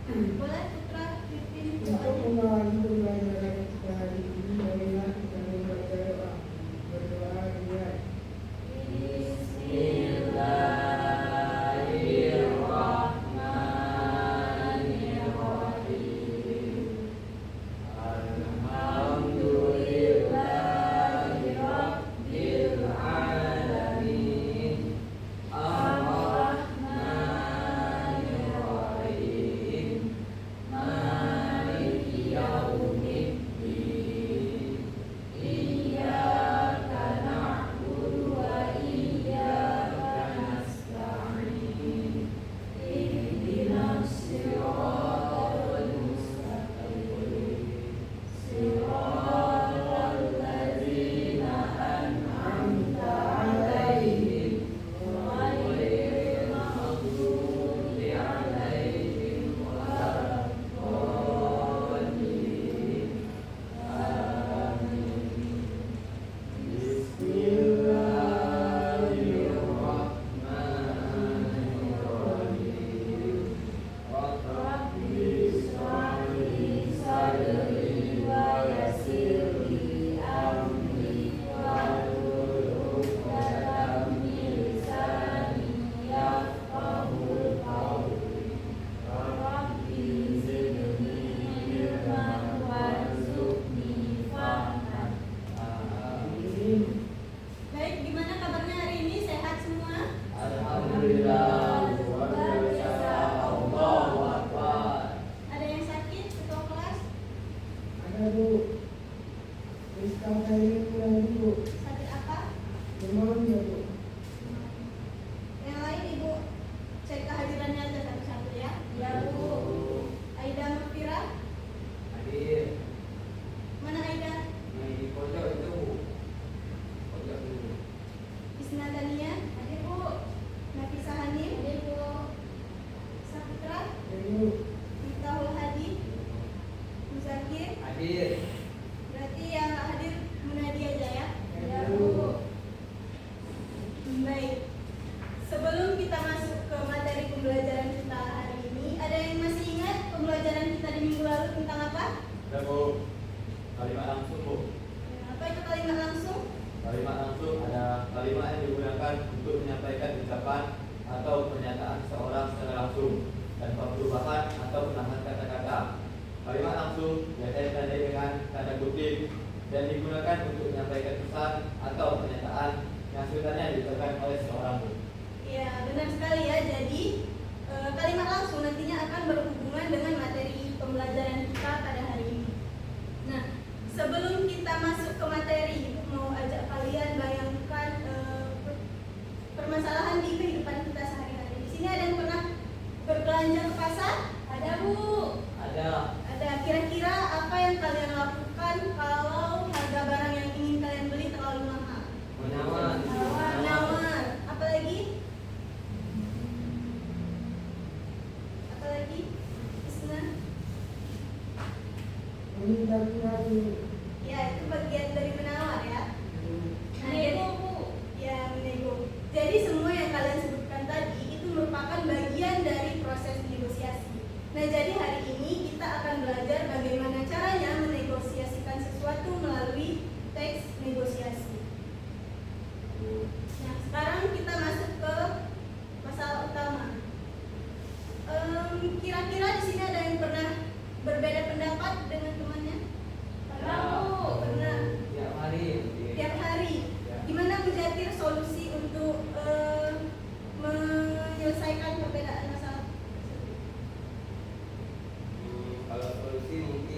Boleh Putra pimpin Untuk doanya. memulai pembelajaran kita hari ini, marilah kita membaca doa. Berdoa dengan Baik, gimana kabarnya hari ini? Sehat semua? Alhamdulillah, luar biasa, Allahu Akbar. Ada yang sakit ketua kelas? ada Bu. Rizka Khairi pulang dulu. Sakit apa? Demam ya Bu. Yang lain Ibu cek kehadirannya aja satu-satu ya. Ya Bu. Aida Mufira, Hadir. mana Aida? Yang di pojok itu. Pojok dulu. Isna Dania, hadir Bu. Nafisa Hanim, hadir Bu. Saputra, Ibu. Miftahul Hadi, Muzakir. Hadir. Berarti yang nggak hadir Munadi aja ya. Ya, Bu. Baik. Sebelum kita masuk ke materi pembelajaran kita hari ini, ada yang masih ingat pembelajaran kita di minggu lalu tentang apa? Ada Bu. Kalimat langsung Bu. Apa itu kalimat langsung? Kalimat langsung ada kalimat yang digunakan untuk menyampaikan ucapan atau pernyataan seseorang secara langsung tanpa perubahan atau penambahan kata-kata. Kalimat langsung biasanya ditandai dengan tanda kutip dan digunakan untuk menyampaikan pesan atau pernyataan yang sebenarnya diucapkan oleh seseorang. Ya, benar sekali ya. Jadi kalimat langsung nantinya akan berhubungan dengan materi pembelajaran kita pada hari ini. Nah, sebelum kita masuk ke materi, Ibu mau ajak kalian bayangkan permasalahan di kehidupan kita sehari-hari. Di sini ada yang pernah berbelanja ke pasar? Ada Bu. Ada. Ada. Kira-kira apa yang kalian lakukan kalau harga barang yang ingin kalian beli terlalu mahal? Menawar. Nawar. Apa lagi? Apa lagi? Isna? Meminta ragu. Ya, itu bagian dari menawar ya. Nego Bu. Ya, menego. Jadi semua yang kalian sebutkan tadi itu merupakan bagian dari proses negosiasi. Nah, jadi hari ini kita akan belajar bagaimana caranya menegosiasikan sesuatu melalui teks negosiasi. Nah, sekarang kita masuk ke masalah utama. Kira-kira di sini ada yang pernah berbeda pendapat dengan temannya? Pernah Bu, pernah. Tiap hari. Tiap hari. Gimana menjadi solusi untuk menyelesaikan perbedaan masalah? Kalau solusi mungkin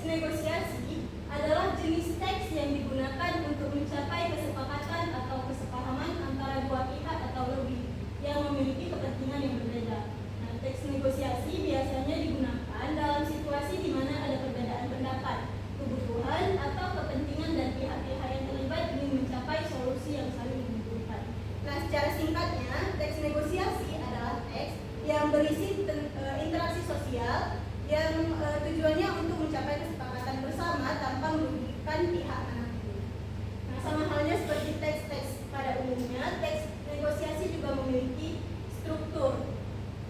negosiasi adalah jenis teks yang digunakan untuk mencapai kesepakatan atau kesepahaman antara dua pihak atau lebih yang memiliki kepentingan yang berbeda. Nah, teks negosiasi biasanya digunakan dalam situasi di mana ada perbedaan pendapat, kebutuhan atau kepentingan dan pihak-pihak yang terlibat ingin mencapai solusi yang saling menguntungkan. Nah, secara singkatnya, teks negosiasi adalah teks yang berisi interaksi sosial yang tujuannya untuk mencapai kesepakatan bersama tanpa merugikan pihak manapun. Nah, sama halnya seperti teks-teks pada umumnya, teks negosiasi juga memiliki struktur.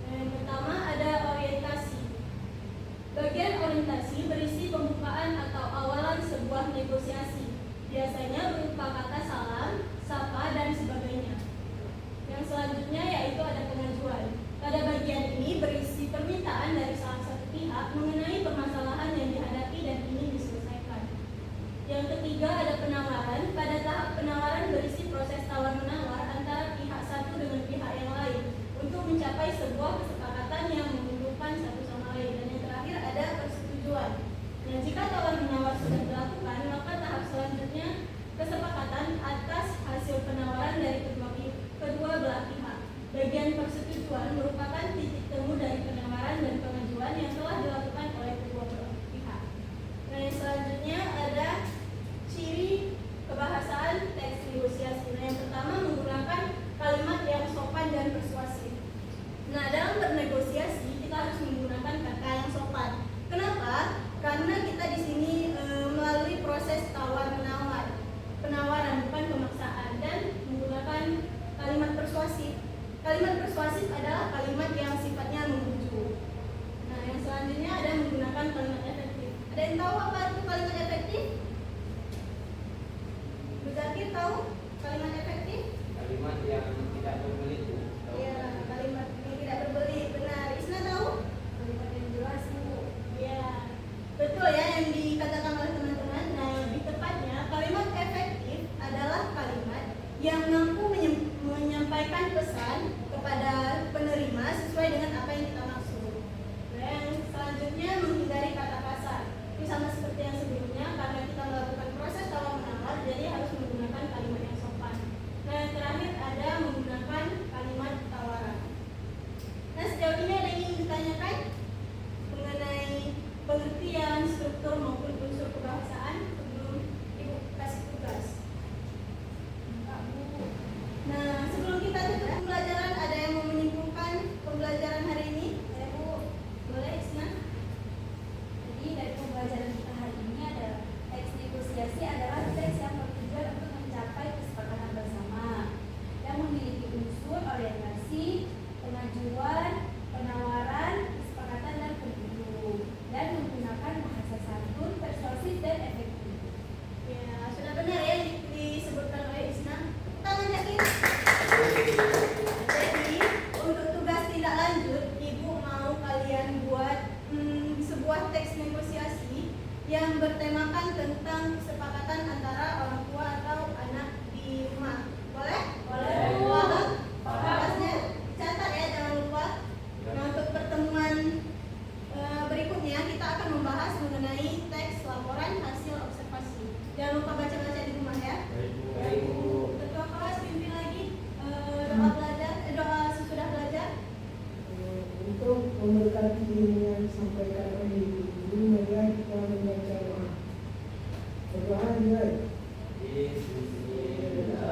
Yang pertama ada orientasi. Bagian orientasi berisi pembukaan atau awalan sebuah negosiasi. Biasanya berupa kata salam, sapa, dan sebagainya. Yang selanjutnya yaitu ada pengajuan. Pada bagian ini berisi permintaan dari salah satu pihak mengenai permasalahan yang dihadapi dan ingin diselesaikan. Yang ketiga ada penawaran. Pada tahap penawaran berisi proses tawar-menawar antara pihak satu dengan pihak yang lain untuk mencapai sebuah kesepakatan yang menguntungkan satu sama lain. Dan yang terakhir ada persetujuan. Nah, jika tawar-menawar sudah dilakukan, maka tahap selanjutnya kesepakatan atas hasil penawaran dari kedua belah pihak. Bagian persetujuan merupakan titik temu dari penawaran dan pengajuan yang telah dilakukan oleh kedua belah pihak. Nah, yang selanjutnya ada ciri kebahasaan teks negosiasi. Nah, yang pertama menggunakan kalimat yang sopan dan persuasif. Nah, dalam bernegosiasi kita harus menggunakan kata yang sopan. Kenapa? Karena kita di sini melalui proses tawar-menawar, penawaran bukan pemaksaan, dan menggunakan kalimat persuasif. Kalimat persuasif adalah kalimat yang sifatnya membujuk. Nah, yang selanjutnya ada menggunakan kalimat efektif. Ada yang tahu apa itu kalimat efektif? Bu Zakir tahu kalimat efektif? Kalimat yang tidak berbelit. Iya, kalimat yang tidak berbelit. Benar. Isna tahu? Kalimat yang jelas, Bu. Iya, betul ya yang dikatakan oleh teman-teman. Nah, lebih tepatnya kalimat efektif adalah kalimat yang mampu menyampaikan pesan kepada penerima sesuai dengan apa yang kita maksud. Nah, yang selanjutnya menghindari kata kasar. Ini sama seperti yang sebelumnya, karena kita melakukan proses tawar-menawar, jadi harus menggunakan kalimat yang sopan. Nah, yang terakhir ada menggunakan kalimat tawaran. Nah, sejauh ini ada yang ingin ditanyakan mengenai pengertian, struktur maupun unsur kebahasaan sebelum Ibu kasih tugas. Nah, sebelum kita tutup pembelajaran, ada yang mau menyimpulkan pembelajaran hari ini? Ya, Bu. Boleh, Isna? Jadi dari pembelajaran kita hari ini ada teks negosiasi adalah teks yang bertujuan untuk mencapai kesepakatan bersama yang memiliki unsur orientasi, pengajuan, penawaran, kesepakatan dan penunjuk, dan menggunakan bahasa santun, persuasif dan efektif. Ya, sudah benar ya disebutkan oleh Isna. Tangan yakin. Jadi untuk tugas tindak lanjut, Ibu mau kalian buat sebuah teks negosiasi yang bertemakan tentang kesepakatan antara orang tua atau anak di rumah. Boleh? Boleh. Paham? Paham. Tugasnya catat ya, jangan lupa. Nah, untuk pertemuan berikutnya kita akan membahas mengenai teks laporan hasil observasi. Jangan lupa baca-baca di rumah ya. Baik, Bu. Ketua kelas pimpin lagi doa belajar, doa sesudah belajar. Untuk memberkati ilmu yang disampaikan oleh Ibu Guru, mari kita membaca doa. Berdoa, Ibu. Bismillah.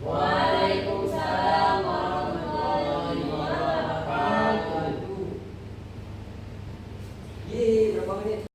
Waalaikumsalam warahmatullahi wabarakatuh. Yeay, berapa menit?